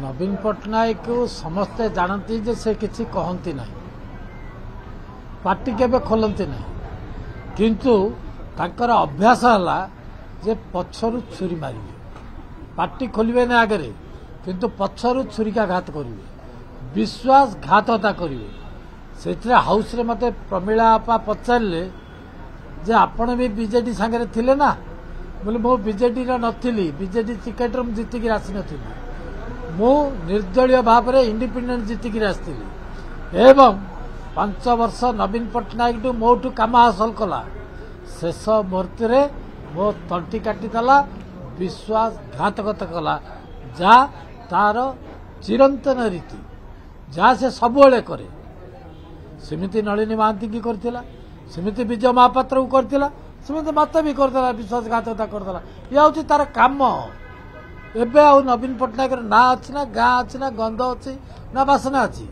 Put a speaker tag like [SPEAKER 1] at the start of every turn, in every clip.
[SPEAKER 1] नवीन पट्टनायक को समस्ते जानती जे से किसी कहती ना पार्टी केबे खोलती ना किंतु ताकर अभ्यास है जे पछरु छुरी मारे पार्टी खोलिबे ना आगे किंतु पछरु छुरिकाघात करेंगे विश्वासघातता करेंगे से हाउस रे मते प्रमिला आपा पचारे जे आपण भी बीजेडी सांगे थिले ना बोले मो बीजेडी नथिली बीजेडी टिकेट रे जीतिक आसी नथि मु निर्दलीय भाव में इंडिपेंडेंट जीतिक आसती एवं 5 वर्ष नवीन पट्टनायक मोठू काम हासिल कला शेष मुहूर्त मो तंटी काटिदेला विश्वासघातकता कला जहाँ तार चिरंतन रीति जहाँ से सबुले करे सेमिति नलिनी महांती की करथिला सेमिति विजय महापात्र को करथिला सेमिति मत भी करदेला विश्वासघातकता करदेला ये हूँ तार काम एबे आ नवीन पट्टनायक ना अच्छी ना गाँ अच्छी ना गंध अच्छी ना बासना अच्छी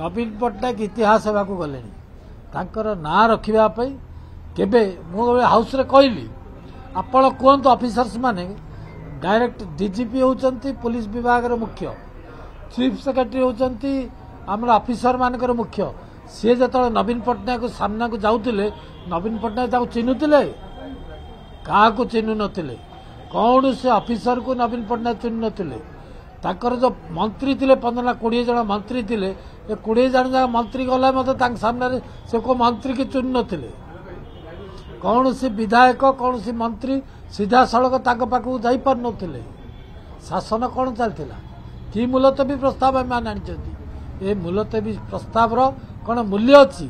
[SPEAKER 1] नवीन पट्टनायक इतिहास होगा गले ना रखापी केबे मुझे हाउस रे कहली आपण कहतु ऑफिसर्स माने डायरेक्ट डीजीपी होचंती पुलिस विभाग मुख्य चीफ सेक्रेटरी होचंती आम ऑफिसर मानकर मुख्य सी जो नवीन पट्टनायक सामना को जाऊले नवीन पट्टनायक चिन्हुले क्या चिन्हु नथिले कौन से ऑफिसर को नवीन पट्टनायक चिन्ह नथिले ताकर जो मंत्री थे 15 ना 20 जन मंत्री थे 20 जन जहाँ मंत्री गला मतलब सामने से को मंत्री की चिन्ह नथिले कौन सी विधायक कौन सी मंत्री सीधा सड़क पाखक जाई पार नथिले शासन कौन चलता कि मुलतवी प्रस्ताव आम आनी ए मुलतवी प्रस्ताव कौन मूल्य अच्छी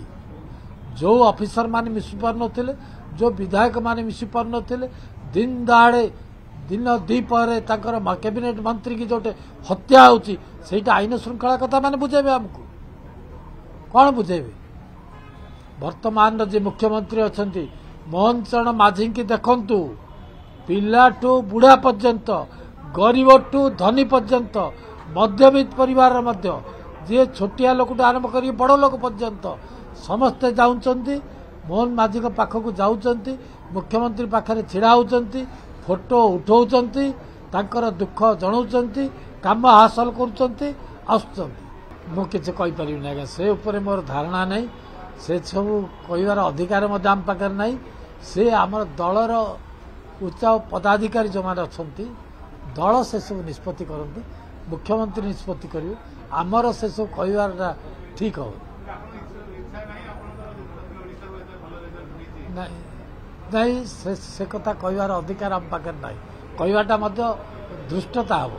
[SPEAKER 1] जो ऑफिसर माने मिसी पार नथिले जो विधायक माने मिसी पार नथिले दिन दहाड़े दिन द्विपहर कैबिनेट मंत्री की जोटे हत्या होची सेटा आईन श्रृंखला कथा माने बुझेबे हमको कौन बुझेबे वर्तमान जे मुख्यमंत्री अच्छी मोहन चरण माझी की देखंतु पिलाठू बुढ़ा पर्यंत गरीब ठू धनी पर्यंत मध्यवित्त परिवार मध्य जे छोटिया लोक आरंभ कर बड़ लोक पर्यंत समस्ते जाऊँच मोहन माझी पाखक जाऊँच मुख्यमंत्री पाखे छिड़ा होती फोटो उठाऊँच दुख जनाऊँ काम हासिल कर आज्ञा से उपर मोर धारणा नहीं से सब कहार अधिकार आम पाखे ना से आम दलर उच्च पदाधिकारी जो मैंने अच्छा दल से सब निष्पत्ति करती मुख्यमंत्री निष्पत्ति करेंगे आमर से सब कहार ठीक हो नहीं से कथा कहार अधिकार आम पाखे ना कहवाटा धृष्टता हम।